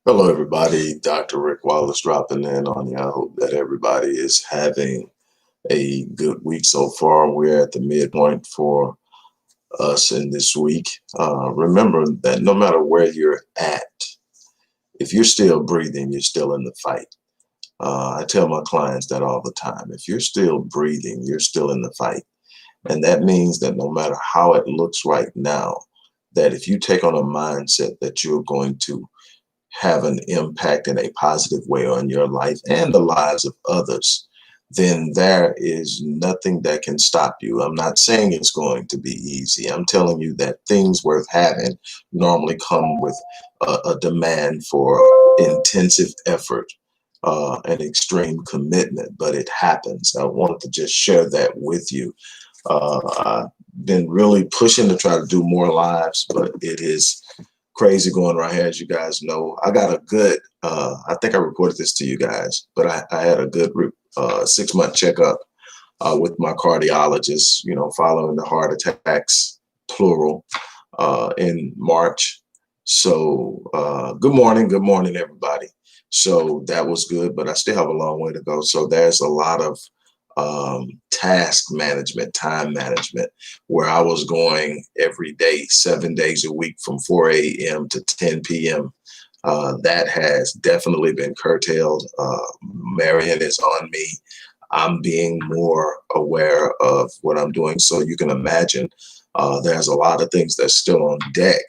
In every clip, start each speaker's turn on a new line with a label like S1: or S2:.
S1: Hello, everybody. Dr. Rick Wallace dropping in on you. I hope that everybody is having a good week so far. We're at the midpoint for us in this week. Remember that no matter where you're at, if you're still breathing, you're still in the fight. I tell my clients that all the time. If you're still breathing, you're still in the fight. And that means that no matter how it looks right now, that if you take on a mindset that you're going to have an impact in a positive way on your life and the lives of others, then there is nothing that can stop you. I'm not saying it's going to be easy. I'm telling you that things worth having normally come with a demand for intensive effort and extreme commitment, but it happens. I wanted to just share that with you. I've been really pushing to try to do more lives, but it is crazy going right here, as you guys know. I got a good, I think I reported this to you guys, but I had a good 6-month checkup with my cardiologist, following the heart attacks, plural, in March. So good morning, everybody. So that was good, but I still have a long way to go. So there's a lot of task management, time management, where I was going every day, 7 days a week from 4 a.m. to 10 p.m. That has definitely been curtailed. Marion is on me. I'm being more aware of what I'm doing. So you can imagine there's a lot of things that's still on deck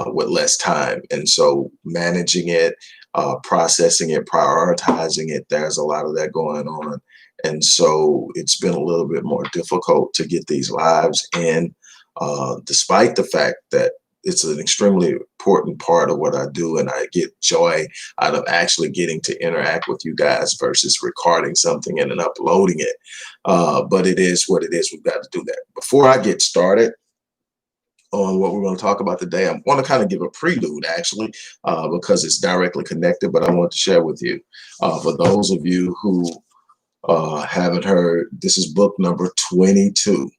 S1: with less time. And so managing it, processing it, prioritizing it, there's a lot of that going on. And so it's been a little bit more difficult to get these lives in, despite the fact that it's an extremely important part of what I do. And I get joy out of actually getting to interact with you guys versus recording something and then uploading it. But it is what it is. We've got to do that. Before I get started on what we're going to talk about today, I want to kind of give a prelude, actually, because it's directly connected, but I want to share with you. For those of you who haven't heard, this is book number 22,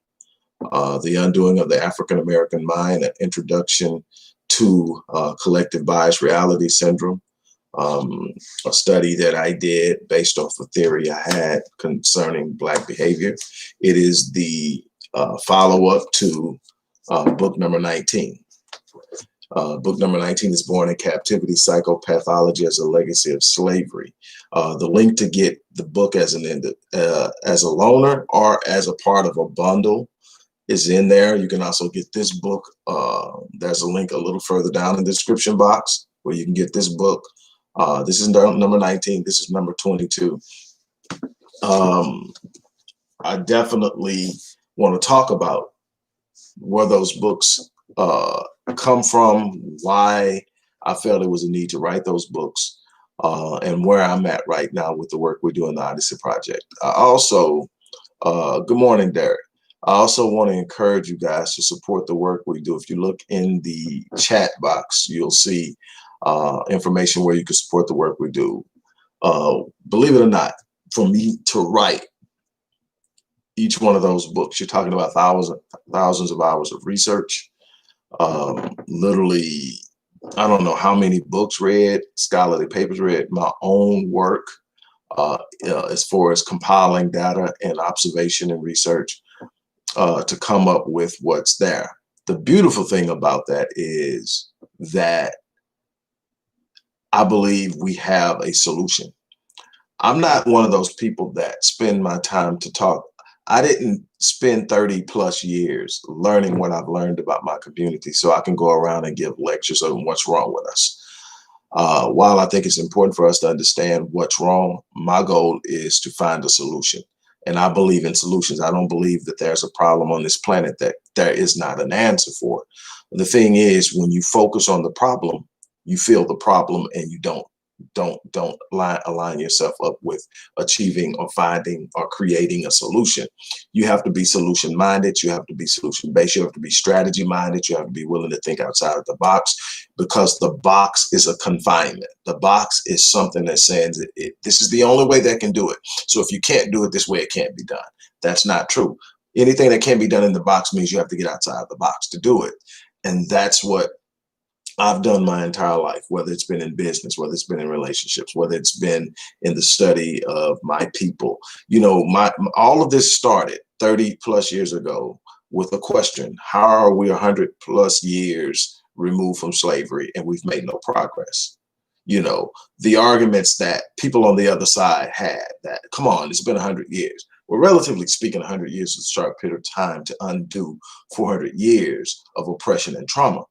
S1: The Undoing of the African American Mind, an Introduction to Collective Bias Reality Syndrome, a study that I did based off a theory I had concerning Black behavior. It is the follow-up to book number 19. Book number 19 is Born in Captivity, Psychopathology as a Legacy of Slavery. The link to get the book as a loaner or as a part of a bundle is in there. You can also get this book. There's a link a little further down in the description box where you can get this book. This is number 19. This is number 22. I definitely want to talk about where those books come from, why I felt it was a need to write those books, and where I'm at right now with the work we're doing, the Odyssey Project. I also, good morning, Derek. I also want to encourage you guys to support the work we do. If you look in the chat box, you'll see information where you can support the work we do. Believe it or not, for me to write each one of those books, you're talking about thousands of hours of research. Literally, I don't know how many books read, scholarly papers read, my own work as far as compiling data and observation and research to come up with what's there. The beautiful thing about that is that I believe we have a solution. I'm not one of those people that spend my time to talk. I didn't spend 30 plus years learning what I've learned about my community so I can go around and give lectures on what's wrong with us. While I think it's important for us to understand what's wrong, my goal is to find a solution. And I believe in solutions. I don't believe that there's a problem on this planet that there is not an answer for. The thing is, when you focus on the problem, you feel the problem and you don't align yourself up with achieving or finding or creating a solution. You have to be solution minded. You have to be solution based. You have to be strategy minded. You have to be willing to think outside of the box, because the box is a confinement. The box is something that says this is the only way that can do it. So if you can't do it this way, it can't be done. That's not true. Anything that can be done in the box means you have to get outside of the box to do it. And that's what I've done my entire life, whether it's been in business, whether it's been in relationships, whether it's been in the study of my people. You know, all of this started 30 plus years ago with a question: how are we 100 plus years removed from slavery and we've made no progress? You know, the arguments that people on the other side had, that, come on, it's been 100 years. Well, relatively speaking, 100 years is a short period of time to undo 400 years of oppression and trauma.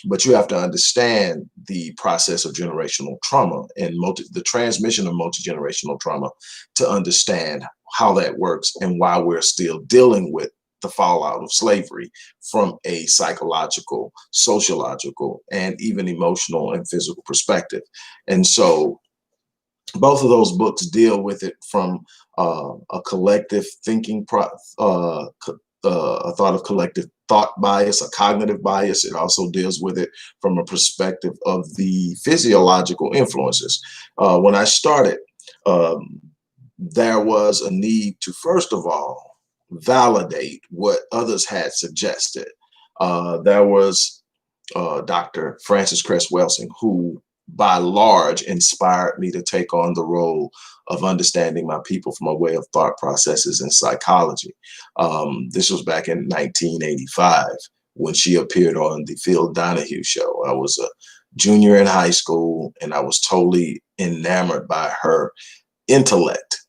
S1: But you have to understand the process of generational trauma and the transmission of multi-generational trauma to understand how that works and why we're still dealing with the fallout of slavery from a psychological, sociological, and even emotional and physical perspective. And so both of those books deal with it from a collective thinking, a thought of collective thought bias, a cognitive bias. It also deals with it from a perspective of the physiological influences. When I started, there was a need to, first of all, validate what others had suggested. There was Dr. Frances Cress Welsing, who by large inspired me to take on the role of understanding my people from a way of thought processes and psychology. This was back in 1985 when she appeared on the Phil Donahue show. I was a junior in high school and I was totally enamored by her intellect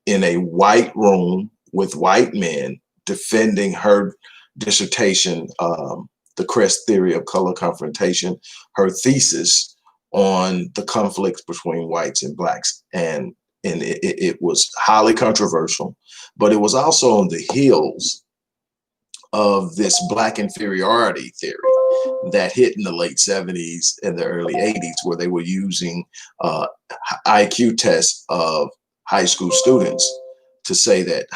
S1: in a white room with white men defending her dissertation, the Crest theory of color confrontation, her thesis on the conflicts between whites and blacks. And it was highly controversial, but it was also on the heels of this black inferiority theory that hit in the late 70s and the early 80s, where they were using IQ tests of high school students to say that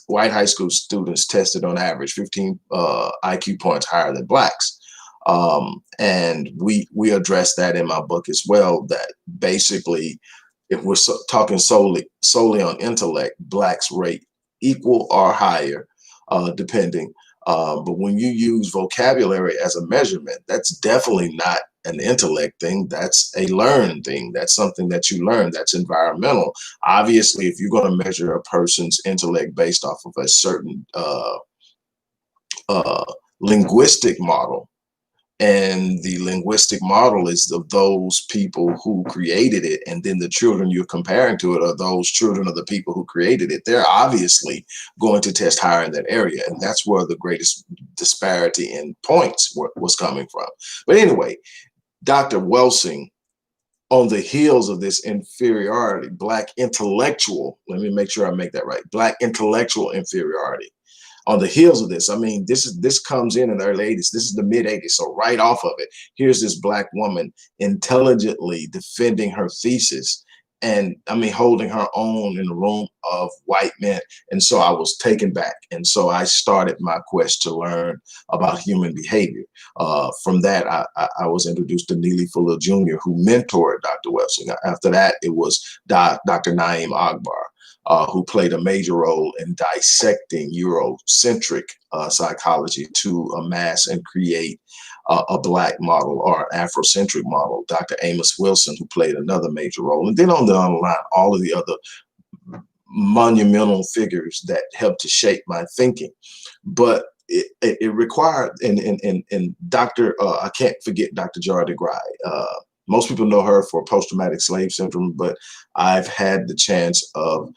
S1: white high school students tested on average 15 IQ points higher than blacks. And we addressed that in my book as well, that basically, if we're talking solely on intellect, blacks rate equal or higher, depending. But when you use vocabulary as a measurement, that's definitely not an intellect thing. That's a learned thing. That's something that you learn. That's environmental. Obviously, if you're going to measure a person's intellect based off of a certain linguistic model, and the linguistic model is of those people who created it, and then the children you're comparing to it are those children of the people who created it, they're obviously going to test higher in that area. And that's where the greatest disparity in points was coming from. But anyway, Dr. Welsing, on the heels of this inferiority, black intellectual, let me make sure I make that right, black intellectual inferiority, on the heels of this, I mean, this comes in the early 80s. This is the mid 80s. So right off of it, here's this black woman intelligently defending her thesis, and I mean, holding her own in a room of white men. And so I was taken back. And so I started my quest to learn about human behavior. From that, I was introduced to Neely Fuller Jr., who mentored Dr. Welsing. After that, it was Dr. Naeem Akbar, who played a major role in dissecting Eurocentric psychology to amass and create a black model or Afrocentric model. Dr. Amos Wilson, who played another major role. And then on the line, all of the other monumental figures that helped to shape my thinking. But it required, and Dr. I can't forget Dr. Jar DeGrai. Most people know her for post-traumatic slave syndrome, but I've had the chance of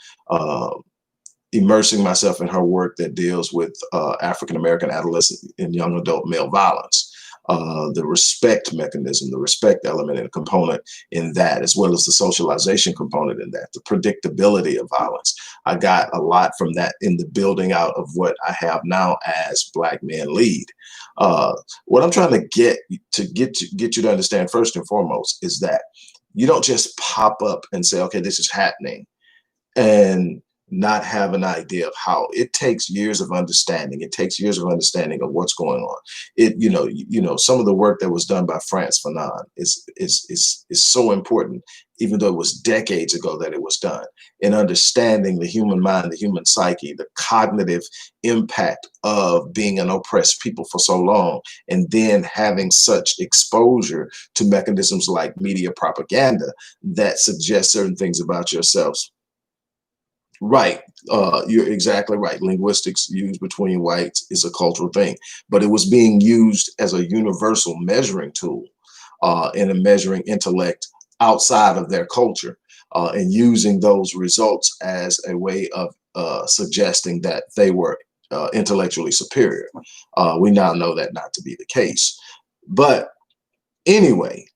S1: immersing myself in her work that deals with African-American adolescent and young adult male violence. The respect mechanism, the respect element and component in that, as well as the socialization component in that, the predictability of violence. I got a lot from that in the building out of what I have now as Black Men Lead. What I'm trying to get you to understand first and foremost is that you don't just pop up and say, okay, this is happening, and not have an idea of how. It takes years of understanding. It takes years of understanding of what's going on. Some of the work that was done by Frantz Fanon is so important, even though it was decades ago that it was done, in understanding the human mind, the human psyche, the cognitive impact of being an oppressed people for so long, and then having such exposure to mechanisms like media propaganda that suggest certain things about yourselves. Right. You're exactly right. Linguistics used between whites is a cultural thing, but it was being used as a universal measuring tool in a measuring intellect outside of their culture, and using those results as a way of suggesting that they were intellectually superior. We now know that not to be the case. But anyway,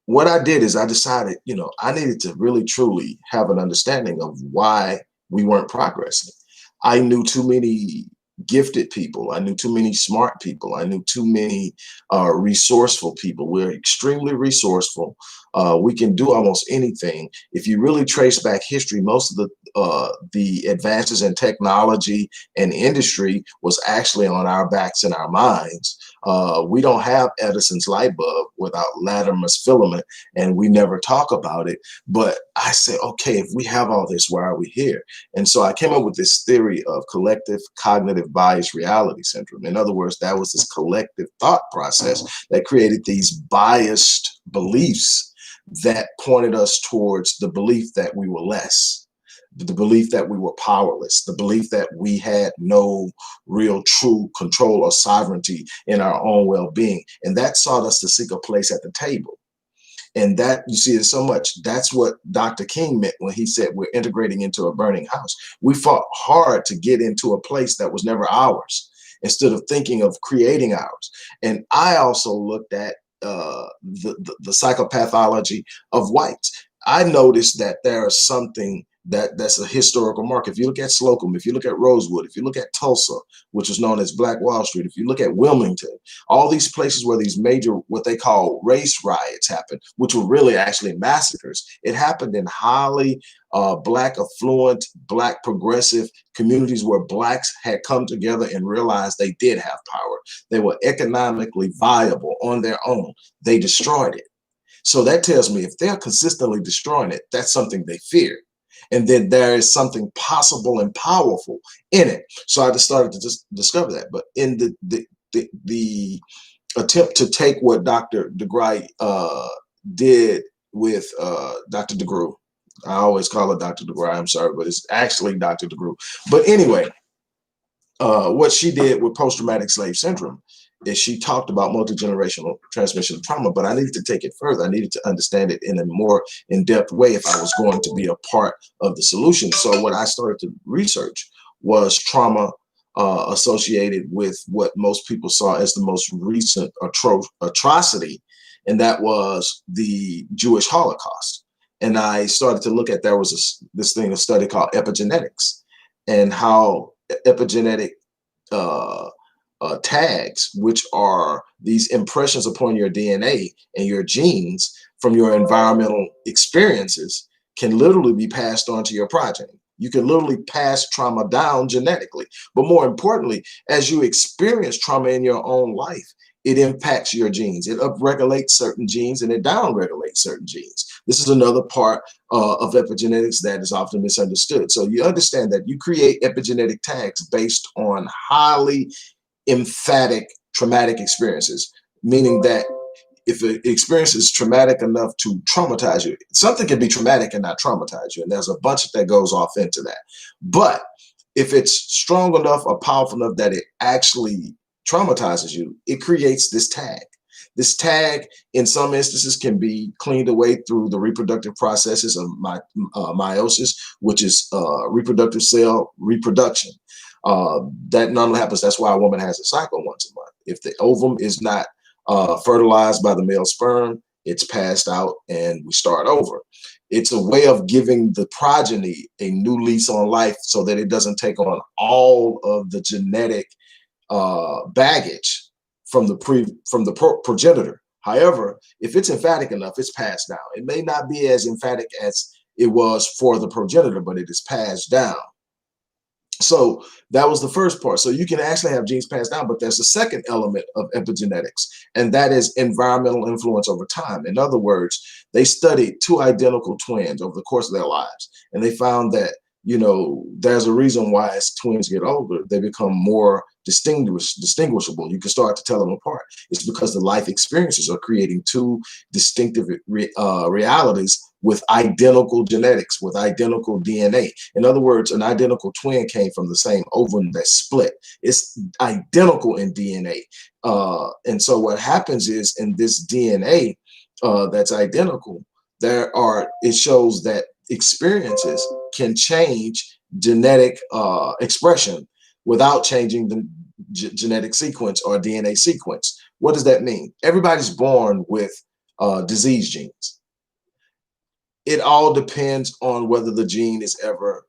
S1: what I did is I decided, I needed to really truly have an understanding of why we weren't progressing. I knew too many gifted people. I knew too many smart people. I knew too many resourceful people. We're extremely resourceful. We can do almost anything. If you really trace back history, most of the advances in technology and industry was actually on our backs and our minds. We don't have Edison's light bulb without Latimer's filament, and we never talk about it. But I said, okay, if we have all this, why are we here? And so I came up with this theory of collective cognitive bias reality syndrome. In other words, that was this collective thought process that created these biased beliefs that pointed us towards the belief that we were less, the belief that we were powerless, the belief that we had no real true control or sovereignty in our own well-being. And that sought us to seek a place at the table. And that, you see it so much. That's what Dr. King meant when he said we're integrating into a burning house. We fought hard to get into a place that was never ours, instead of thinking of creating ours. And I also looked at the psychopathology of whites. I noticed that there is something that's a historical mark. If you look at Slocum, if you look at Rosewood, if you look at Tulsa, which is known as Black Wall Street, if you look at Wilmington, all these places where these major, what they call race riots happened, which were really actually massacres. It happened in highly Black affluent, Black progressive communities where Blacks had come together and realized they did have power. They were economically viable on their own. They destroyed it. So that tells me if they're consistently destroying it, that's something they fear. And then there is something possible and powerful in it. So I just started to just discover that. But in the attempt to take what Dr. DeGray did with Dr. DeGrew, I always call it Dr. DeGray, I'm sorry, but it's actually Dr. DeGrew. But anyway, what she did with post-traumatic slave syndrome is she talked about multi-generational transmission of trauma, but I needed to take it further. I needed to understand it in a more in-depth way if I was going to be a part of the solution. So what I started to research was trauma associated with what most people saw as the most recent atrocity, and that was the Jewish Holocaust. And I started to look at, there was a study called epigenetics, and how epigenetic tags, which are these impressions upon your DNA and your genes from your environmental experiences, can literally be passed on to your progeny. You can literally pass trauma down genetically. But more importantly, as you experience trauma in your own life, it impacts your genes. It upregulates certain genes and it downregulates certain genes. This is another part of epigenetics that is often misunderstood. So you understand that you create epigenetic tags based on highly emphatic traumatic experiences, meaning that if an experience is traumatic enough to traumatize you, something can be traumatic and not traumatize you. And there's a bunch that goes off into that. But if it's strong enough or powerful enough that it actually traumatizes you, it creates this tag. This tag, in some instances, can be cleaned away through the reproductive processes of meiosis, which is reproductive cell reproduction. That normally happens. That's why a woman has a cycle once a month. If the ovum is not fertilized by the male sperm, it's passed out and we start over. It's a way of giving the progeny a new lease on life so that it doesn't take on all of the genetic baggage from the progenitor. However, if it's emphatic enough, it's passed down. It may not be as emphatic as it was for the progenitor, but it is passed down. So that was the first part. So you can actually have genes passed down, but there's a second element of epigenetics, and that is environmental influence over time. In other words, they studied two identical twins over the course of their lives, and they found that, there's a reason why as twins get older, they become more distinguishable. You can start to tell them apart. It's because the life experiences are creating two distinctive realities with identical genetics, with identical DNA. In other words, an identical twin came from the same ovum that split. It's identical in DNA. And so what happens is in this DNA that's identical, it shows that experiences can change genetic expression without changing the genetic sequence or DNA sequence. What does that mean? Everybody's born with disease genes. It all depends on whether the gene is ever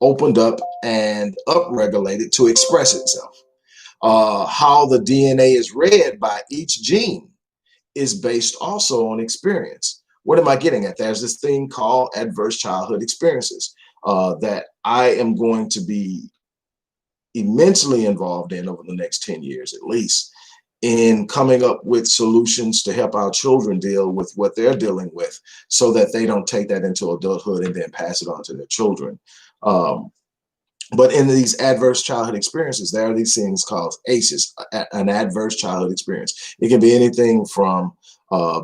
S1: opened up and upregulated to express itself. How the DNA is read by each gene is based also on experience. What am I getting at? There's this thing called adverse childhood experiences that I am going to be immensely involved in over the next 10 years at least, in coming up with solutions to help our children deal with what they're dealing with so that they don't take that into adulthood and then pass it on to their children. But in these adverse childhood experiences, there are these things called ACEs, an adverse childhood experience. It can be anything from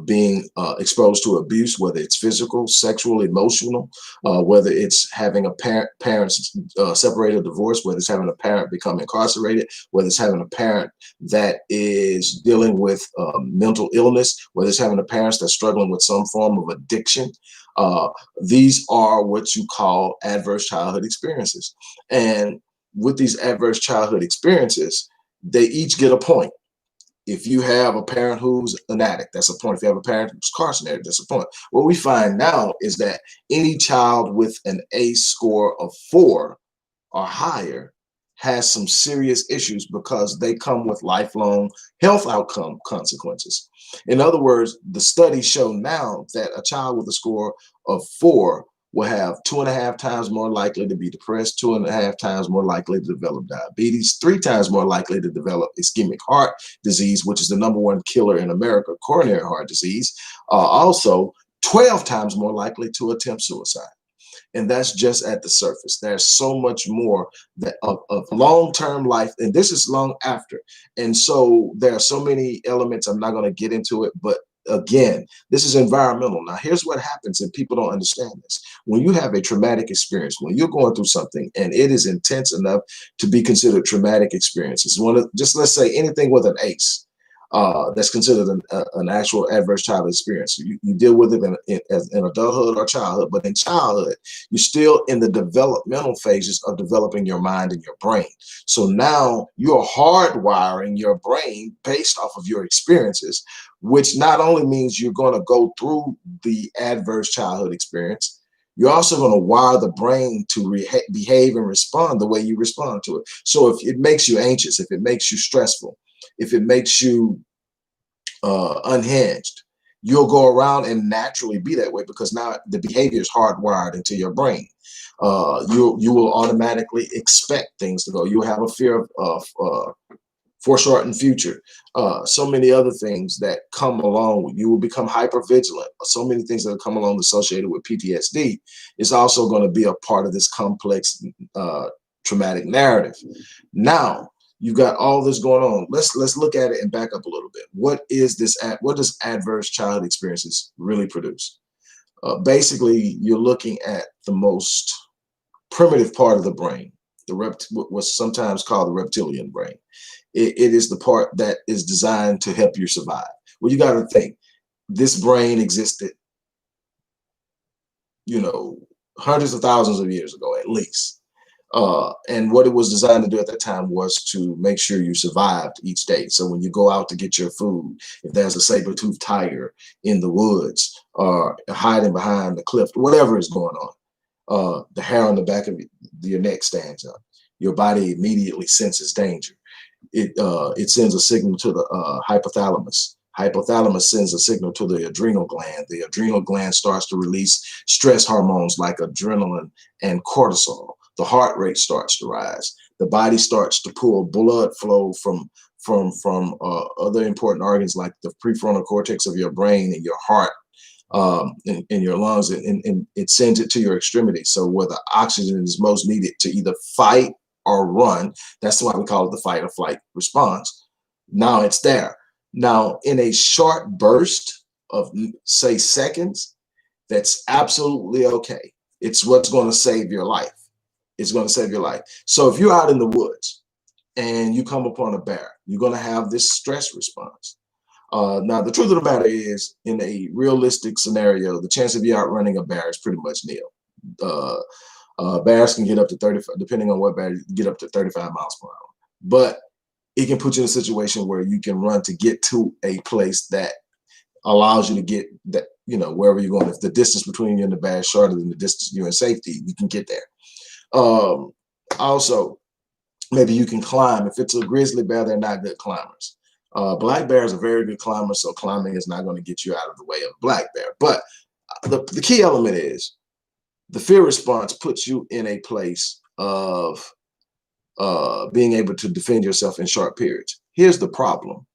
S1: being exposed to abuse, whether it's physical, sexual, emotional, whether it's having a parents separate or divorce, whether it's having a parent become incarcerated, whether it's having a parent that is dealing with mental illness, whether it's having a parent that's struggling with some form of addiction. These are what you call adverse childhood experiences. And with these adverse childhood experiences, they each get a point. If you have a parent who's an addict, that's a point. If you have a parent who's carcinated, that's a point. What we find now is that any child with an ACE score of 4 or higher has some serious issues because they come with lifelong health outcome consequences. In other words, the studies show now that a child with a score of 4 will have 2.5 times more likely to be depressed, 2.5 times more likely to develop diabetes, 3 times more likely to develop ischemic heart disease, which is the #1 killer in America, coronary heart disease. Also, 12 times more likely to attempt suicide. And that's just at the surface. There's so much more that of long-term life, and this is long after. And so there are so many elements. I'm not going to get into it, but again, this is environmental. Now, here's what happens, and people don't understand this. When you have a traumatic experience, when you're going through something and it is intense enough to be considered traumatic experiences, just let's say anything with an ACE, that's considered an actual adverse childhood experience. You deal with it in adulthood or childhood, but in childhood, you're still in the developmental phases of developing your mind and your brain. So now you're hardwiring your brain based off of your experiences, which not only means you're going to go through the adverse childhood experience, you're also going to wire the brain to behave and respond the way you respond to it. So if it makes you anxious, if it makes you stressful, if it makes you unhinged, you'll go around and naturally be that way because now the behavior is hardwired into your brain. You will automatically expect things to go. You'll have a fear of foreshortened future. So many other things that come along. You will become hyper vigilant. So many things that come along associated with PTSD is also going to be a part of this complex traumatic narrative. Now, you've got all this going on. Let's look at it and back up a little bit. What is this? What does adverse childhood experiences really produce? Basically, you're looking at the most primitive part of the brain, what's sometimes called the reptilian brain. It is the part that is designed to help you survive. Well, you got to think this brain existed, hundreds of thousands of years ago at least. And what it was designed to do at that time was to make sure you survived each day. So when you go out to get your food, if there's a saber-toothed tiger in the woods or hiding behind the cliff, whatever is going on, the hair on the back of your neck stands up. Your body immediately senses danger. It sends a signal to the hypothalamus. Hypothalamus sends a signal to the adrenal gland. The adrenal gland starts to release stress hormones like adrenaline and cortisol. the heart rate starts to rise. The body starts to pull blood flow from other important organs like the prefrontal cortex of your brain and your heart, in your lungs, and it sends it to your extremities. So where the oxygen is most needed to either fight or run, that's why we call it the fight or flight response. Now it's there. Now in a short burst of, say, seconds, that's absolutely okay. It's what's going to save your life. It's going to save your life. So if you're out in the woods and you come upon a bear, you're going to have this stress response. Now, the truth of the matter is, in a realistic scenario, the chance of you outrunning a bear is pretty much nil. Bears can get up to 35, depending on what bear, get up to 35 miles per hour. But it can put you in a situation where you can run to get to a place that allows you to get that, wherever you're going. If the distance between you and the bear is shorter than the distance you're in safety, you can get there. Also, maybe you can climb. If it's a grizzly bear, they're not good climbers. Black bears are very good climbers, so climbing is not going to get you out of the way of a black bear. But the key element is the fear response puts you in a place of being able to defend yourself in short periods. Here's the problem.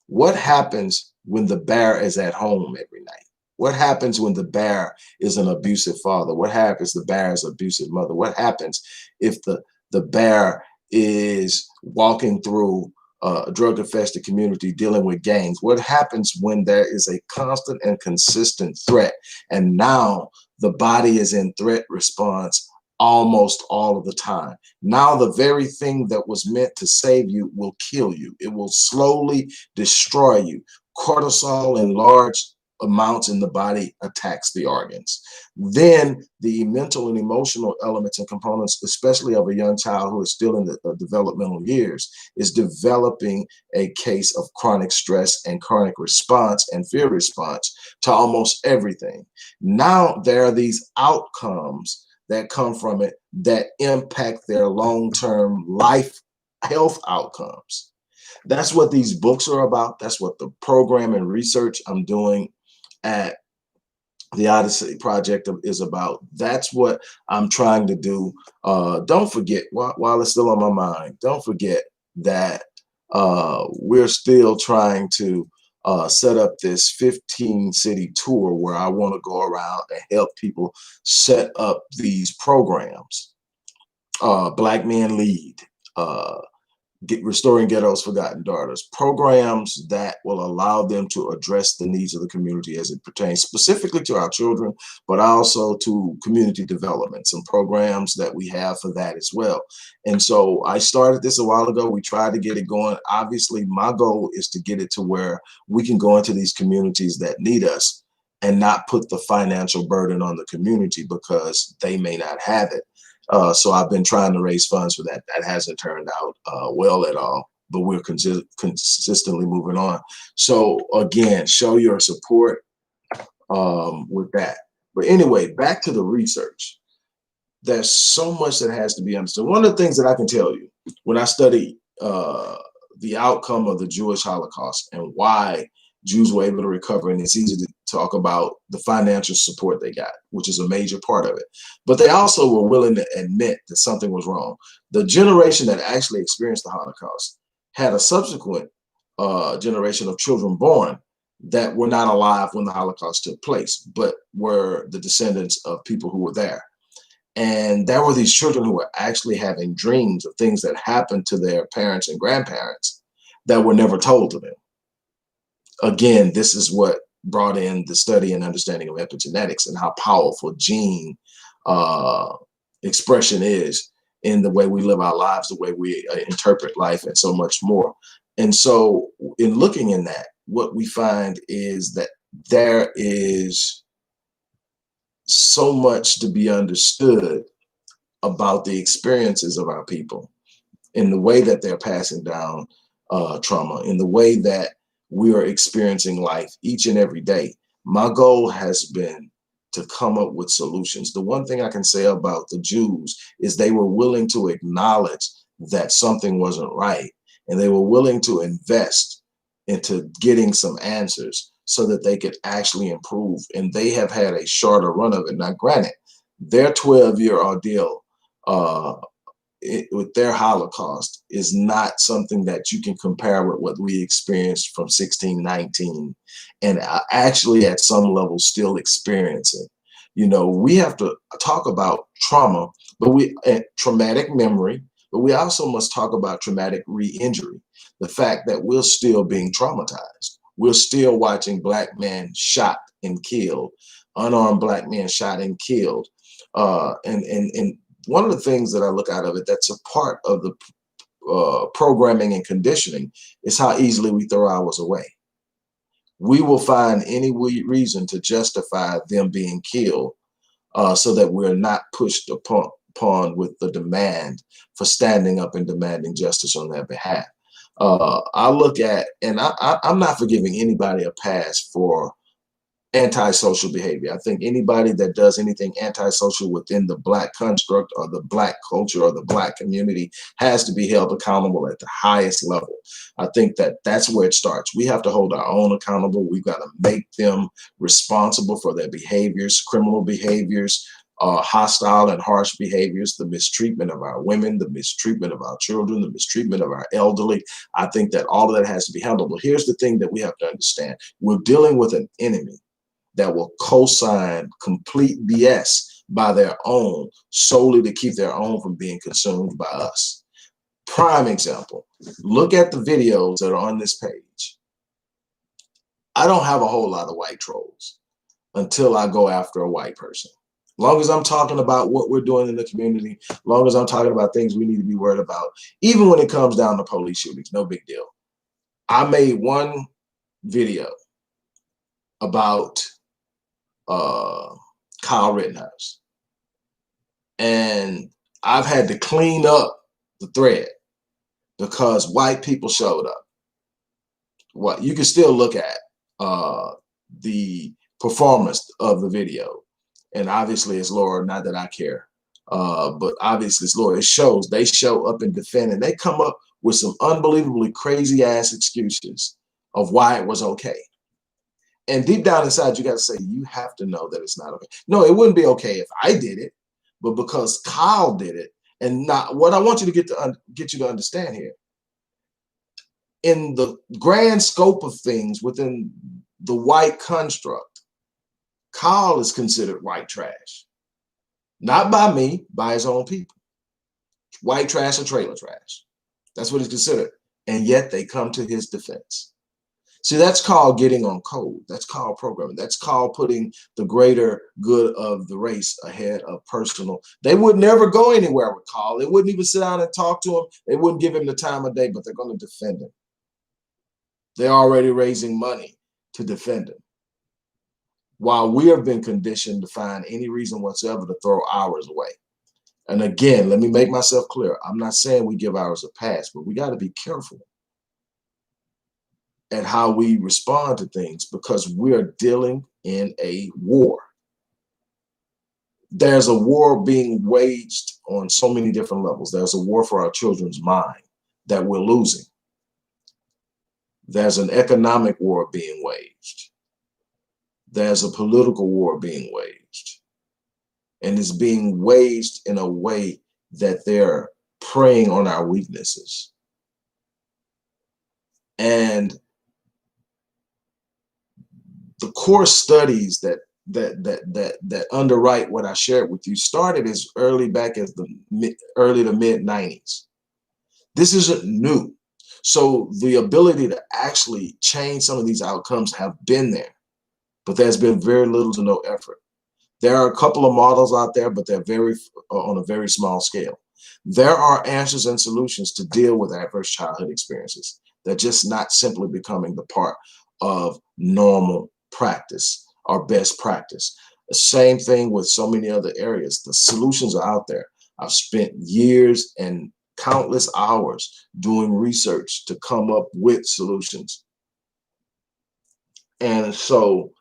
S1: What happens when the bear is at home every night? What happens when the bear is an abusive father? What happens if the bear is an abusive mother? What happens if the bear is walking through a drug-infested community dealing with gangs? What happens when there is a constant and consistent threat, and now the body is in threat response almost all of the time? Now the very thing that was meant to save you will kill you. It will slowly destroy you. Cortisol in large amounts in the body attacks the organs. Then the mental and emotional elements and components, especially of a young child who is still in the developmental years, is developing a case of chronic stress and chronic response and fear response to almost everything. Now there are these outcomes that come from it that impact their long-term life health outcomes. That's what these books are about. That's what the program and research I'm doing at the Odyssey Project is about. That's what I'm trying to do. Don't forget, while it's still on my mind, don't forget that we're still trying to set up this 15-city tour where I want to go around and help people set up these programs. Black Men Lead, Restoring Ghettos Forgotten Daughters, programs that will allow them to address the needs of the community as it pertains specifically to our children, but also to community development, some programs that we have for that as well. And so I started this a while ago. We tried to get it going. Obviously, my goal is to get it to where we can go into these communities that need us and not put the financial burden on the community because they may not have it. So I've been trying to raise funds for that. That hasn't turned out well at all, but we're consistently moving on. So again, show your support with that. But anyway, back to the research. There's so much that has to be understood. One of the things that I can tell you when I study the outcome of the Jewish Holocaust and why Jews were able to recover, and it's easy to talk about the financial support they got, which is a major part of it. But they also were willing to admit that something was wrong. The generation that actually experienced the Holocaust had a subsequent generation of children born that were not alive when the Holocaust took place, but were the descendants of people who were there. And there were these children who were actually having dreams of things that happened to their parents and grandparents that were never told to them. Again, this is what brought in the study and understanding of epigenetics and how powerful gene expression is in the way we live our lives, the way we interpret life, and so much more. And so in looking in that, what we find is that there is so much to be understood about the experiences of our people in the way that they're passing down trauma, in the way that we are experiencing life each and every day. My goal has been to come up with solutions. The one thing I can say about the Jews is they were willing to acknowledge that something wasn't right, and they were willing to invest into getting some answers so that they could actually improve. And they have had a shorter run of it. Now, granted, their 12-year ordeal uh, with their Holocaust is not something that you can compare with what we experienced from 1619, and actually at some level still experiencing. You know, we have to talk about trauma, but traumatic memory, but we also must talk about traumatic re-injury. The fact that we're still being traumatized. We're still watching Black men shot and killed, unarmed Black men shot and killed. And one of the things that I look out of it that's a part of the programming and conditioning is how easily we throw ours away. We will find any reason to justify them being killed so that we're not pushed upon with the demand for standing up and demanding justice on their behalf. I look at, and I'm not forgiving anybody a pass for antisocial behavior. I think anybody that does anything antisocial within the Black construct or the Black culture or the Black community has to be held accountable at the highest level. I think that that's where it starts. We have to hold our own accountable. We've got to make them responsible for their behaviors, criminal behaviors, hostile and harsh behaviors, the mistreatment of our women, the mistreatment of our children, the mistreatment of our elderly. I think that all of that has to be handled. But here's the thing that we have to understand. We're dealing with an enemy that will co-sign complete BS by their own solely to keep their own from being consumed by us. Prime example, look at the videos that are on this page. I don't have a whole lot of white trolls until I go after a white person. Long as I'm talking about what we're doing in the community, long as I'm talking about things we need to be worried about, even when it comes down to police shootings, no big deal. I made one video about Kyle Rittenhouse, and I've had to clean up the thread because white people showed up. What you can still look at the performance of the video, and obviously it's lower. Not that I care, but obviously it's lower. It shows they show up and defend, and they come up with some unbelievably crazy ass excuses of why it was okay. And deep down inside, you got to say, you have to know that it's not okay. No, it wouldn't be okay if I did it, but because Kyle did it, and not what I want you to get you to understand here. In the grand scope of things within the white construct, Kyle is considered white trash. Not by me, by his own people. White trash or trailer trash. That's what he's considered. And yet they come to his defense. See, that's called getting on code. That's called programming. That's called putting the greater good of the race ahead of personal. They would never go anywhere with Kyle. They wouldn't even sit down and talk to him. They wouldn't give him the time of day, but they're going to defend him. They're already raising money to defend him. While we have been conditioned to find any reason whatsoever to throw ours away. And again, let me make myself clear. I'm not saying we give ours a pass, but we got to be careful at how we respond to things because we're dealing in a war. There's a war being waged on so many different levels. There's a war for our children's mind that we're losing. There's an economic war being waged. There's a political war being waged. And it's being waged in a way that they're preying on our weaknesses. And the core studies that underwrite what I shared with you started as early back as the early to mid 90s. This isn't new. So the ability to actually change some of these outcomes have been there, but there's been very little to no effort. There are a couple of models out there, but they're on a very small scale. There are answers and solutions to deal with adverse childhood experiences. They're just not simply becoming the part of normal practice or best practice. The same thing with so many other areas. The solutions are out there. I've spent years and countless hours doing research to come up with solutions. And so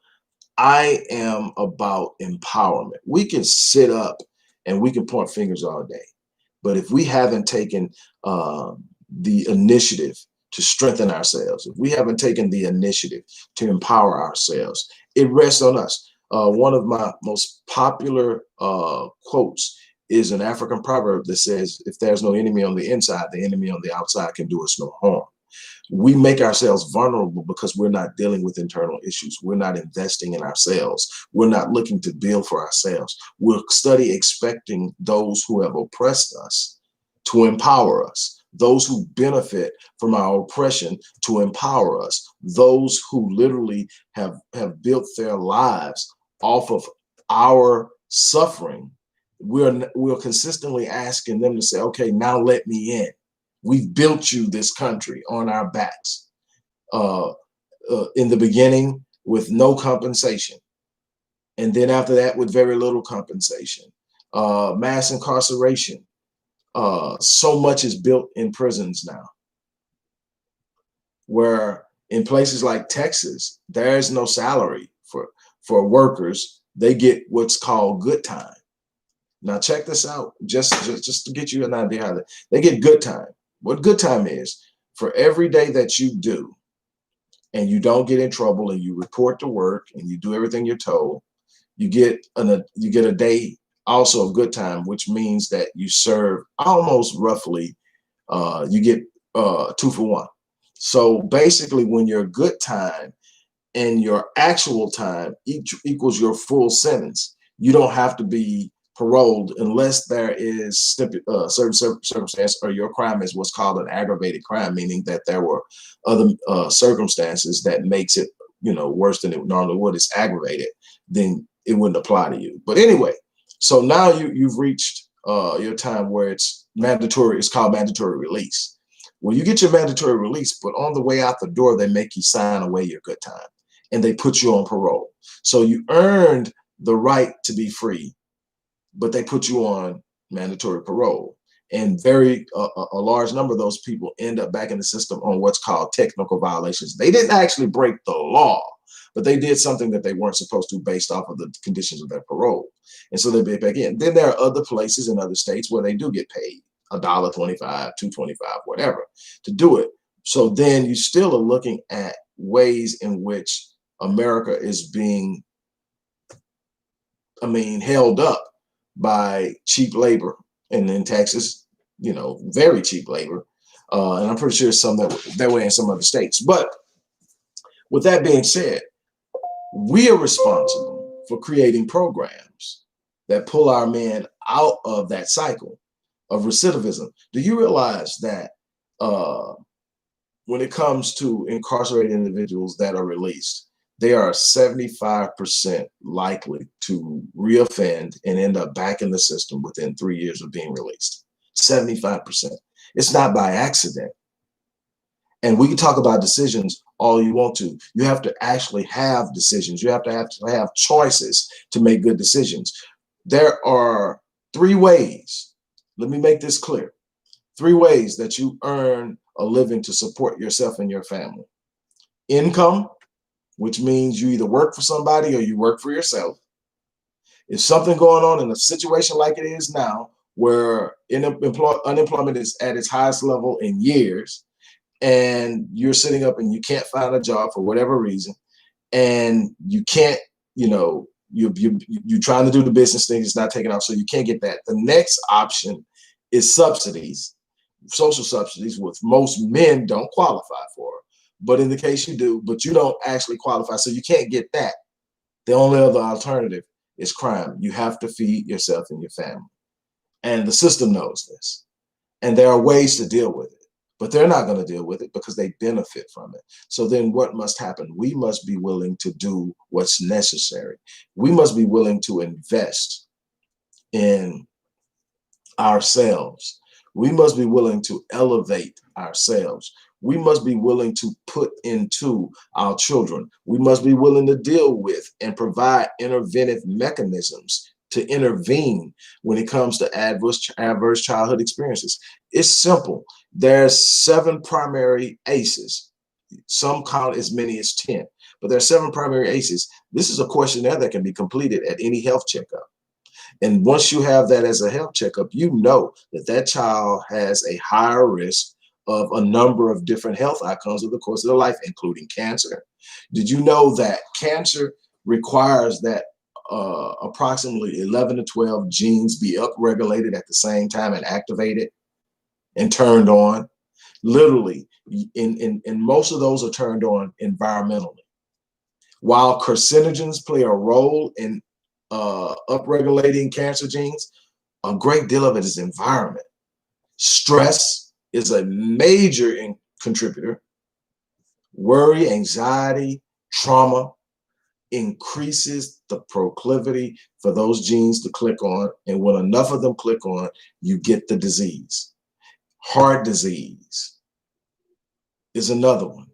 S1: I am about empowerment. We can sit up and we can point fingers all day. But if we haven't taken the initiative to strengthen ourselves, if we haven't taken the initiative to empower ourselves, it rests on us. One of my most popular quotes is an African proverb that says, if there's no enemy on the inside, the enemy on the outside can do us no harm. We make ourselves vulnerable because we're not dealing with internal issues. We're not investing in ourselves. We're not looking to build for ourselves. We're expecting those who have oppressed us to empower us, those who benefit from our oppression to empower us, those who literally have built their lives off of our suffering. We're consistently asking them to say, okay, now let me in. We've built you this country on our backs. In the beginning with no compensation. And then after that with very little compensation. Mass incarceration. So much is built in prisons now. Where in places like Texas, there is no salary for workers. They get what's called good time. Now check this out, just to get you an idea how they get good time. What good time is, for every day that you do and you don't get in trouble and you report to work and you do everything you're told, you get a day also of good time, which means that you serve almost roughly, you get 2 for 1. So basically when your good time and your actual time equals your full sentence, you don't have to be paroled unless there is certain circumstance, or your crime is what's called an aggravated crime, meaning that there were other circumstances that makes it, worse than it normally would. It's aggravated, then it wouldn't apply to you. But anyway, so now you've reached your time where it's mandatory. It's called mandatory release. Well, you get your mandatory release, but on the way out the door, they make you sign away your good time and they put you on parole. So you earned the right to be free, but they put you on mandatory parole. And a large number of those people end up back in the system on what's called technical violations. They didn't actually break the law, but they did something that they weren't supposed to based off of the conditions of their parole. And so they get back in. Then there are other places in other states where they do get paid $1.25, $2.25, whatever, to do it. So then you still are looking at ways in which America is being, held up by cheap labor. And in Texas, very cheap labor. And I'm pretty sure it's some that way in some other states. But with that being said, we are responsible for creating programs that pull our men out of that cycle of recidivism. Do you realize that when it comes to incarcerated individuals that are released, they are 75% likely to reoffend and end up back in the system within 3 years of being released? 75%. It's not by accident. And we can talk about decisions all you want to. You have to actually have decisions. You have to have choices to make good decisions. There are 3 ways. Let me make this clear. 3 ways that you earn a living to support yourself and your family. Income, which means you either work for somebody or you work for yourself. If something going on in a situation like it is now, where unemployment is at its highest level in years, and you're sitting up and you can't find a job for whatever reason, and you can't, you're trying to do the business thing, it's not taking off, so you can't get that. The next option is subsidies, social subsidies, which most men don't qualify for. But in the case you do, but you don't actually qualify, so you can't get that. The only other alternative is crime. You have to feed yourself and your family. And the system knows this. And there are ways to deal with it, but they're not going to deal with it because they benefit from it. So then what must happen? We must be willing to do what's necessary. We must be willing to invest in ourselves. We must be willing to elevate ourselves. We must be willing to put into our children. We must be willing to deal with and provide interventive mechanisms to intervene when it comes to adverse childhood experiences. It's simple. There's 7 primary ACEs. Some count as many as 10, but there are 7 primary ACEs. This is a questionnaire that can be completed at any health checkup. And once you have that as a health checkup, you know that that child has a higher risk of a number of different health outcomes over the course of their life, including cancer. Did you know that cancer requires that approximately 11 to 12 genes be upregulated at the same time and activated and turned on. Literally, in most of those are turned on environmentally. While carcinogens play a role in upregulating cancer genes, a great deal of it is environment. Stress is a major contributor. Worry, anxiety, trauma increases the proclivity for those genes to click on. And when enough of them click on, you get the disease. Heart disease is another one.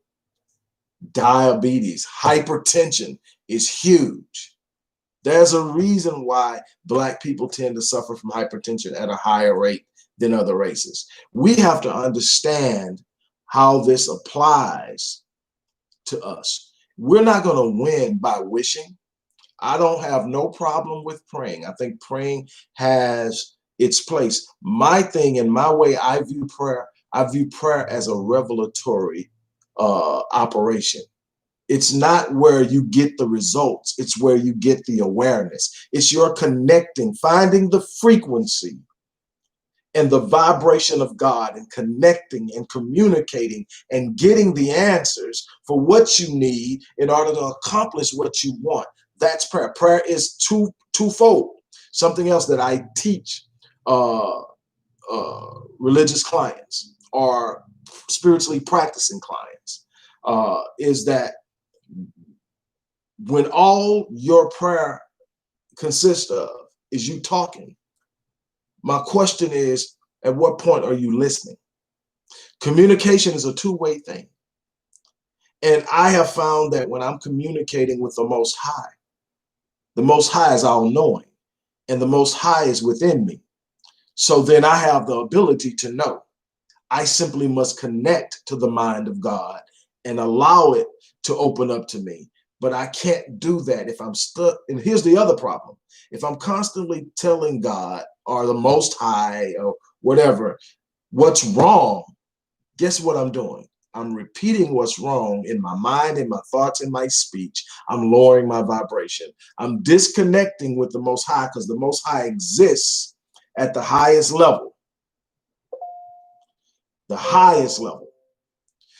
S1: Diabetes, hypertension is huge. There's a reason why Black people tend to suffer from hypertension at a higher rate than other races. We have to understand how this applies to us. We're not going to win by wishing. I don't have no problem with praying. I think praying has its place. My thing and my way I view prayer as a revelatory operation. It's not where you get the results. It's where you get the awareness. It's your connecting, finding the frequency and the vibration of God and connecting and communicating and getting the answers for what you need in order to accomplish what you want. That's prayer. Prayer is twofold. Something else that I teach religious clients or spiritually practicing clients is that when all your prayer consists of is you talking, my question is, at what point are you listening? Communication is a two-way thing. And I have found that when I'm communicating with the Most High is all-knowing, and the Most High is within me. So then I have the ability to know. I simply must connect to the mind of God and allow it to open up to me. But I can't do that if I'm stuck. And here's the other problem. If I'm constantly telling God or the Most High or whatever, what's wrong, guess what I'm doing? I'm repeating what's wrong in my mind, in my thoughts, in my speech. I'm lowering my vibration. I'm disconnecting with the Most High because the Most High exists at the highest level. The highest level.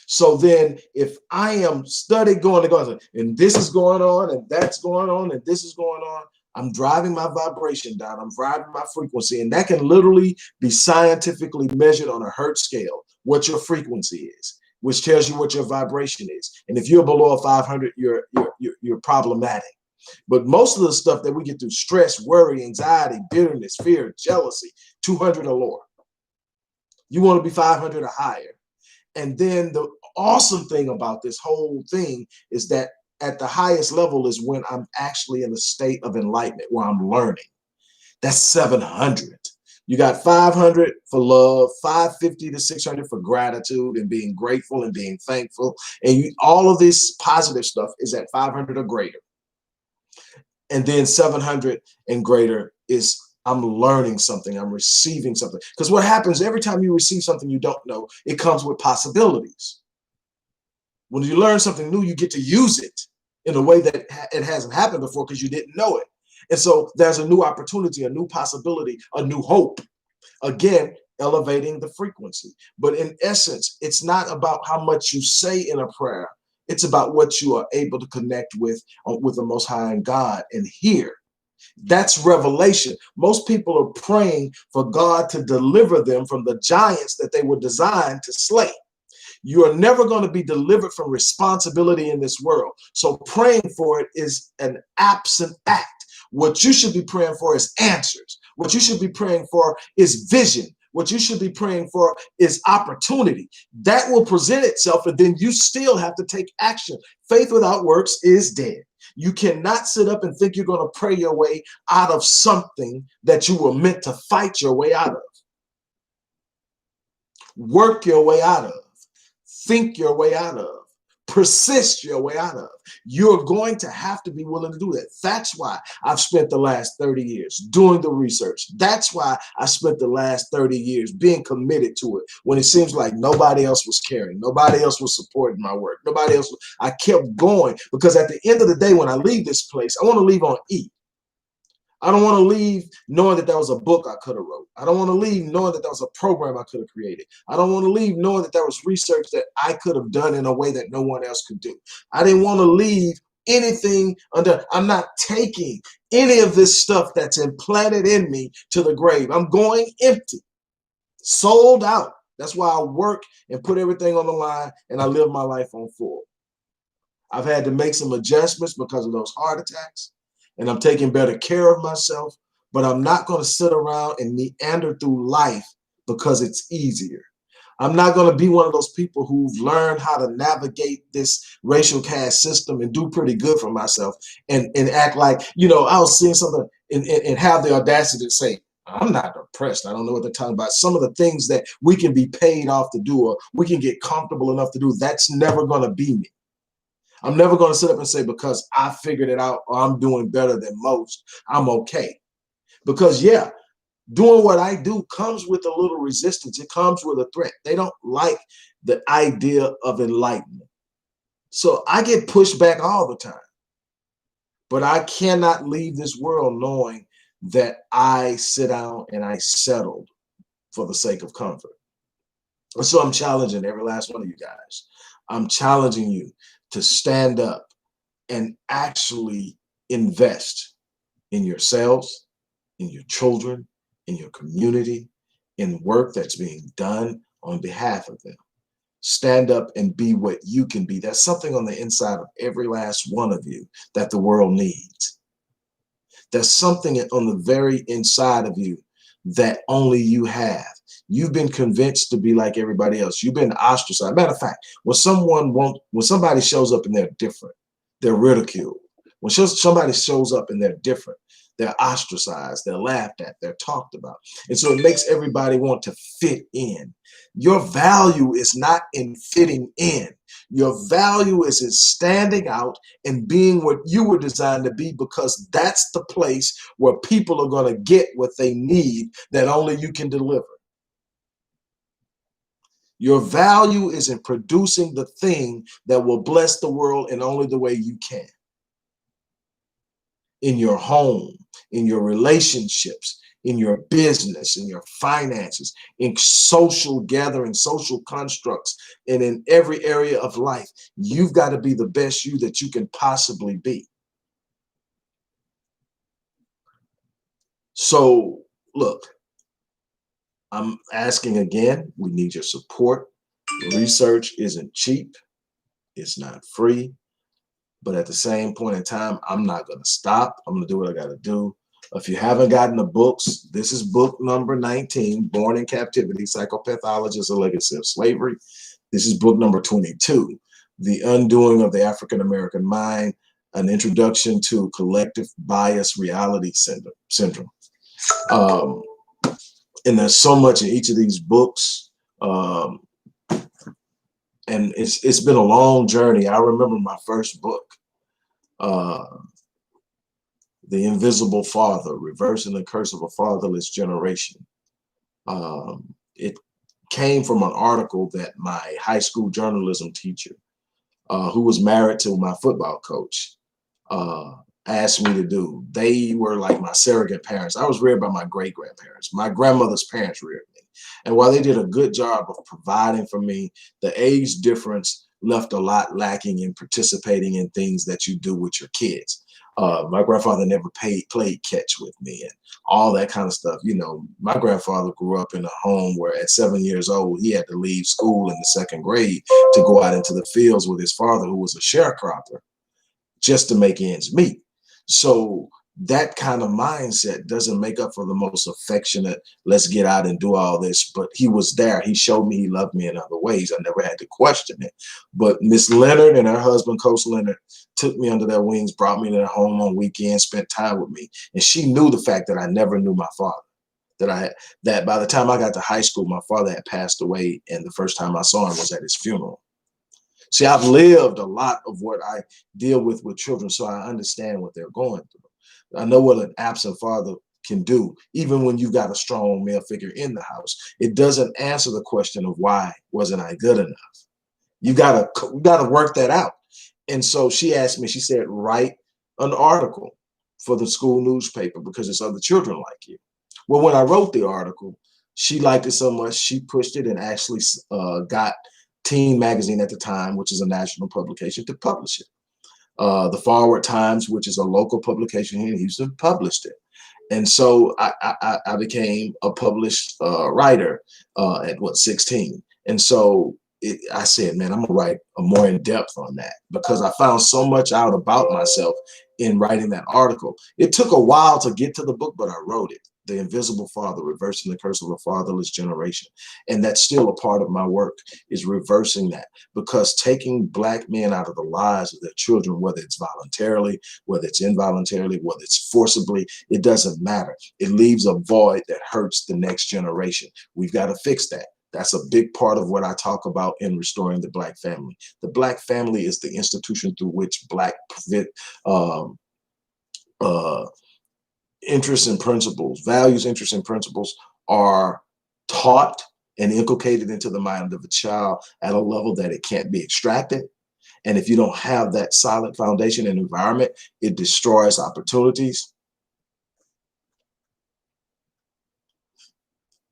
S1: So then if I am studying going to God, and this is going on, and that's going on, and this is going on, I'm driving my vibration down. I'm driving my frequency. And that can literally be scientifically measured on a Hertz scale, what your frequency is, which tells you what your vibration is. And if you're below a 500, you're problematic. But most of the stuff that we get through, stress, worry, anxiety, bitterness, fear, jealousy, 200 or lower. You want to be 500 or higher. And then the awesome thing about this whole thing is that at the highest level is when I'm actually in a state of enlightenment, where I'm learning. That's 700. You got 500 for love, 550 to 600 for gratitude and being grateful and being thankful. And all of this positive stuff is at 500 or greater. And then 700 and greater is I'm learning something, I'm receiving something. Because what happens every time you receive something you don't know, it comes with possibilities. When you learn something new, you get to use it in a way that it hasn't happened before because you didn't know it. And so there's a new opportunity, a new possibility, a new hope. Again, elevating the frequency. But in essence, it's not about how much you say in a prayer. It's about what you are able to connect with the Most High and God and hear. That's revelation. Most people are praying for God to deliver them from the giants that they were designed to slay. You are never going to be delivered from responsibility in this world. So praying for it is an absent act. What you should be praying for is answers. What you should be praying for is vision. What you should be praying for is opportunity. That will present itself, and then you still have to take action. Faith without works is dead. You cannot sit up and think you're going to pray your way out of something that you were meant to fight your way out of. Work your way out of. Think your way out of. Persist your way out of. You're going to have to be willing to do that. That's why I've spent the last 30 years doing the research. That's why I spent the last 30 years being committed to it when it seems like nobody else was caring. Nobody else was supporting my work. Nobody else. I kept going because at the end of the day, when I leave this place, I want to leave on E. I don't want to leave knowing that was a book I could have wrote. I don't want to leave knowing that was a program I could have created. I don't want to leave knowing that there was research that I could have done in a way that no one else could do. I didn't want to leave anything under. I'm not taking any of this stuff that's implanted in me to the grave. I'm going empty, sold out. That's why I work and put everything on the line, and I live my life on full. I've had to make some adjustments because of those heart attacks, and I'm taking better care of myself, but I'm not going to sit around and meander through life because it's easier. I'm not going to be one of those people who've learned how to navigate this racial caste system and do pretty good for myself and act like, I was seeing something and have the audacity to say, I'm not depressed. I don't know what they're talking about. Some of the things that we can be paid off to do or we can get comfortable enough to do, that's never going to be me. I'm never going to sit up and say, because I figured it out or I'm doing better than most, I'm okay. Because, yeah, doing what I do comes with a little resistance. It comes with a threat. They don't like the idea of enlightenment. So I get pushed back all the time. But I cannot leave this world knowing that I sit down and I settled for the sake of comfort. And so I'm challenging every last one of you guys. I'm challenging you to stand up and actually invest in yourselves, in your children, in your community, in work that's being done on behalf of them. Stand up and be what you can be. There's something on the inside of every last one of you that the world needs. There's something on the very inside of you that only you have. You've been convinced to be like everybody else. You've been ostracized. Matter of fact, when somebody shows up and they're different, they're ridiculed. When somebody shows up and they're different, they're ostracized, they're laughed at, they're talked about. And so it makes everybody want to fit in. Your value is not in fitting in. Your value is in standing out and being what you were designed to be, because that's the place where people are going to get what they need that only you can deliver. Your value is in producing the thing that will bless the world in only the way you can. In your home, in your relationships, in your business, in your finances, in social gatherings, social constructs, and in every area of life, you've got to be the best you that you can possibly be. So, look, I'm asking again, we need your support. Research isn't cheap. It's not free. But at the same point in time, I'm not going to stop. I'm going to do what I got to do. If you haven't gotten the books, this is book number 19, Born in Captivity, Psychopathology, a Legacy of Slavery. This is book number 22, The Undoing of the African American Mind, An Introduction to Collective Bias Reality Syndrome. And there's so much in each of these books. And it's been a long journey. I remember my first book, The Invisible Father, Reversing the Curse of a Fatherless Generation. It came from an article that my high school journalism teacher, who was married to my football coach, asked me to do. They were like my surrogate parents. I was reared by my great-grandparents. My grandmother's parents reared me. And while they did a good job of providing for me, the age difference left a lot lacking in participating in things that you do with your kids. My grandfather never played catch with me and all that kind of stuff. You know, my grandfather grew up in a home where at 7 years old, he had to leave school in the 2nd grade to go out into the fields with his father, who was a sharecropper, just to make ends meet. So that kind of mindset doesn't make up for the most affectionate, let's get out and do all this. But he was there. He showed me he loved me in other ways. I never had to question it. But Miss Leonard and her husband, Coach Leonard, took me under their wings, brought me to their home on weekends, spent time with me. And she knew the fact that I never knew my father. That by the time I got to high school, my father had passed away. And the first time I saw him was at his funeral. See, I've lived a lot of what I deal with children, so I understand what they're going through. I know what an absent father can do, even when you've got a strong male figure in the house. It doesn't answer the question of why wasn't I good enough. You gotta work that out. And so she asked me, she said, write an article for the school newspaper because it's other children like you. Well, when I wrote the article, she liked it so much, she pushed it and actually got Teen Magazine at the time, which is a national publication, to publish it. The Forward Times, which is a local publication here in Houston, published it. And so I became a published writer at 16. And so I said, man, I'm gonna write more in depth on that because I found so much out about myself in writing that article. It took a while to get to the book, but I wrote it. The Invisible Father, Reversing the Curse of a Fatherless Generation. And that's still a part of my work, is reversing that, because taking Black men out of the lives of their children, whether it's voluntarily, whether it's involuntarily, whether it's forcibly, it doesn't matter. It leaves a void that hurts the next generation. We've got to fix that. That's a big part of what I talk about in restoring the Black family. The Black family is the institution through which Black interests and principles, values, interests, and principles are taught and inculcated into the mind of a child at a level that it can't be extracted. And if you don't have that solid foundation and environment, it destroys opportunities.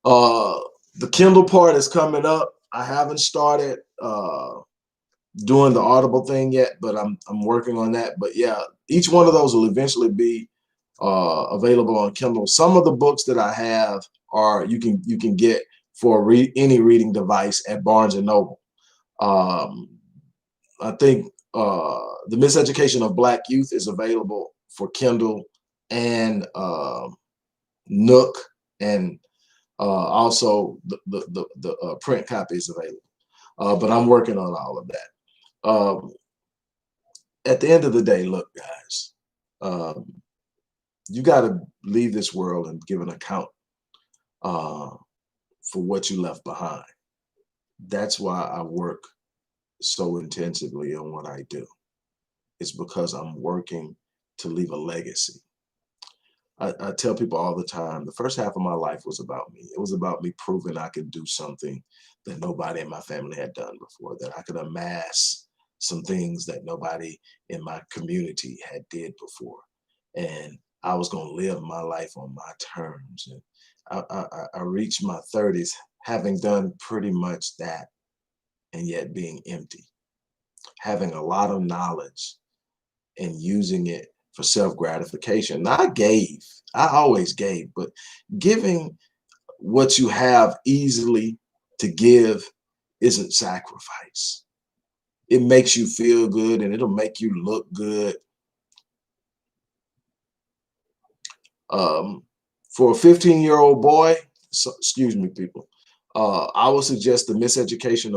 S1: The Kindle part is coming up. I haven't started doing the Audible thing yet, but I'm working on that. But yeah, each one of those will eventually be available on Kindle. Some of the books that I have are you can get for any reading device at Barnes and Noble. I think The Miseducation of Black Youth is available for Kindle and Nook, and also the print copy is available. But I'm working on all of that. At the end of the day, look, guys, you got to leave this world and give an account for what you left behind. That's why I work so intensively on what I do. It's because I'm working to leave a legacy. I tell people all the time, the first half of my life was about me. It was about me proving I could do something that nobody in my family had done before, that I could amass some things that nobody in my community had did before. And I was going to live my life on my terms. And I reached my 30s having done pretty much that, and yet being empty, having a lot of knowledge and using it for self-gratification. Now, I always gave, but giving what you have easily to give isn't sacrifice. It makes you feel good and it'll make you look good. For a 15-year-old boy, excuse me, people, I would suggest The Miseducation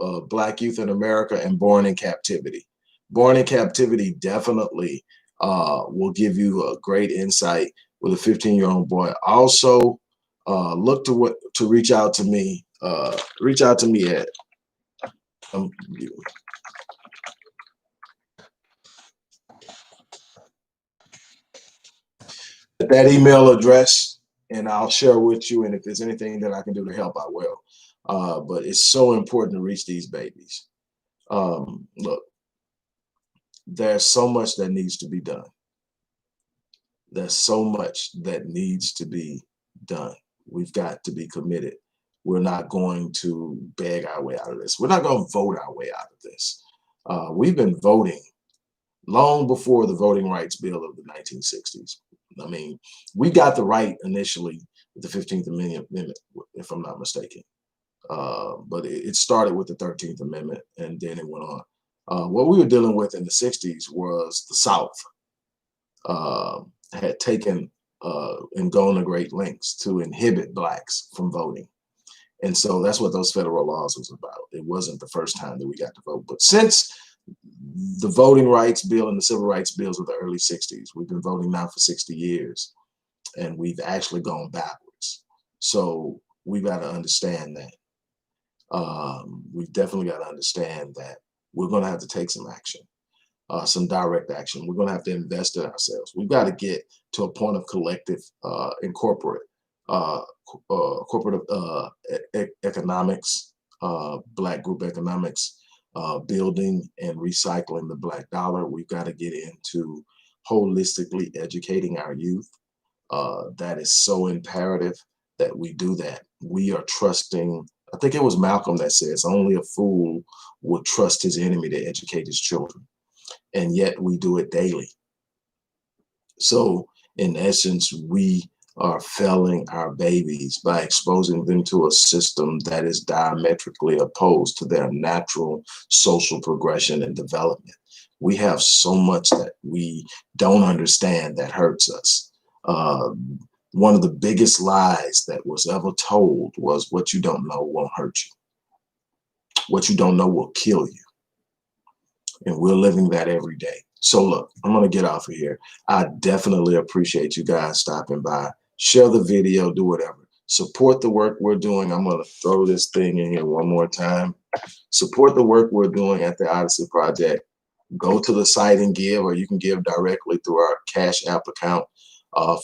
S1: of Black Youth in America and Born in Captivity. Born in Captivity definitely will give you a great insight with a 15-year-old boy. Also, look to reach out to me. Reach out to me at that email address, and I'll share with you. And if there's anything that I can do to help, I will. But it's so important to reach these babies. Look, there's so much that needs to be done. There's so much that needs to be done. We've got to be committed. We're not going to beg our way out of this. We're not going to vote our way out of this. We've been voting long before the Voting Rights Bill of the 1960s. I mean, we got the right initially with the 15th Amendment, if I'm not mistaken. But it started with the 13th Amendment, and then it went on. What we were dealing with in the 60s was the South had taken and gone to great lengths to inhibit Blacks from voting. And so that's what those federal laws was about. It wasn't the first time that we got to vote. But since the Voting Rights Bill and the Civil Rights Bills of the early 60s, we've been voting now for 60 years, and we've actually gone backwards. So we've got to understand that. We've definitely got to understand that we're going to have to take some action. Some direct action. We're going to have to invest in ourselves. We've got to get to a point of collective and corporate economics, Black group economics, building and recycling the Black dollar. We've got to get into holistically educating our youth. That is so imperative that we do that. We are trusting, I think it was Malcolm that says, only a fool would trust his enemy to educate his children. And yet we do it daily. So in essence, we are failing our babies by exposing them to a system that is diametrically opposed to their natural social progression and development. We have so much that we don't understand that hurts us. One of the biggest lies that was ever told was what you don't know won't hurt you. What you don't know will kill you. And we're living that every day. So look, I'm going to get off of here. I definitely appreciate you guys stopping by. Share the video, do whatever. Support the work we're doing. I'm going to throw this thing in here one more time. Support the work we're doing at the Odyssey Project. Go to the site and give, or you can give directly through our Cash App account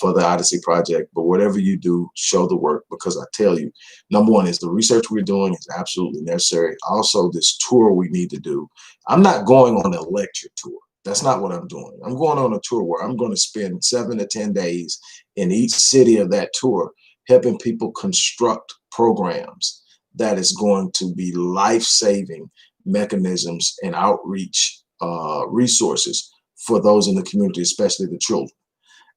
S1: for the Odyssey Project. But whatever you do, show the work, because I tell you, number one is the research we're doing is absolutely necessary. Also, this tour we need to do. I'm not going on a lecture tour. That's not what I'm doing. I'm going on a tour where I'm going to spend 7 to 10 days in each city of that tour, helping people construct programs that is going to be life-saving mechanisms and outreach resources for those in the community, especially the children.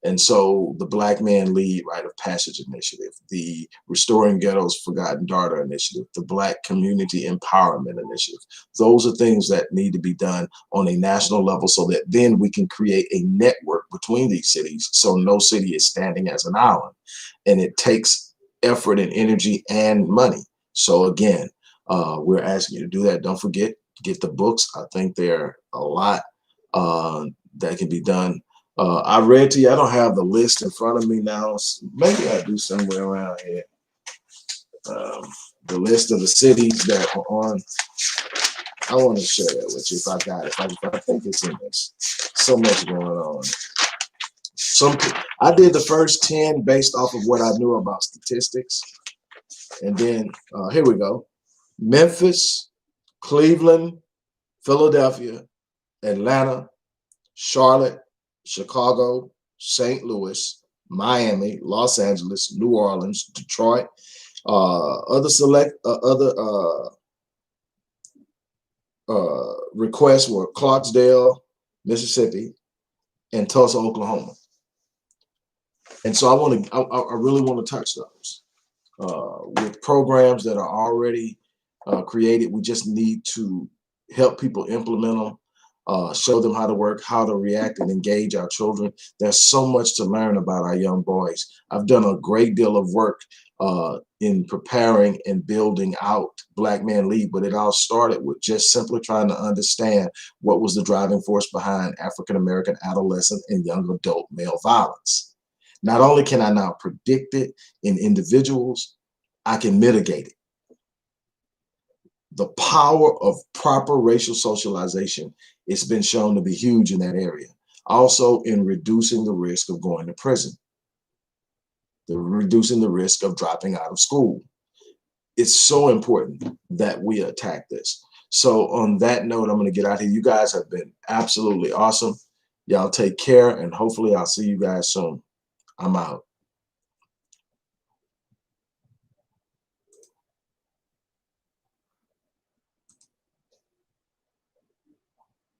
S1: And so the Black Man Lead Rite of Passage Initiative, the Restoring Ghettos Forgotten Daughter Initiative, the Black Community Empowerment Initiative, those are things that need to be done on a national level so that then we can create a network between these cities so no city is standing as an island. And it takes effort and energy and money. So again, we're asking you to do that. Don't forget, get the books. I think there are a lot that can be done. I read to you, I don't have the list in front of me now. Maybe I do somewhere around here. The list of the cities that are on. I want to share that with you if I got it. I think it's in this. So much going on. I did the first 10 based off of what I knew about statistics. And then here we go. Memphis, Cleveland, Philadelphia, Atlanta, Charlotte, Chicago, St. Louis, Miami, Los Angeles, New Orleans, Detroit. Other requests were Clarksdale, Mississippi, and Tulsa, Oklahoma. And so I really want to touch those with programs that are already created. We just need to help people implement them. Show them how to work, how to react and engage our children. There's so much to learn about our young boys. I've done a great deal of work in preparing and building out Black Man Lead, but it all started with just simply trying to understand what was the driving force behind African-American adolescent and young adult male violence. Not only can I now predict it in individuals, I can mitigate it. The power of proper racial socialization, it's been shown to be huge in that area. Also in reducing the risk of going to prison, reducing the risk of dropping out of school. It's so important that we attack this. So on that note, I'm going to get out here. You guys have been absolutely awesome. Y'all take care, and hopefully I'll see you guys soon. I'm out.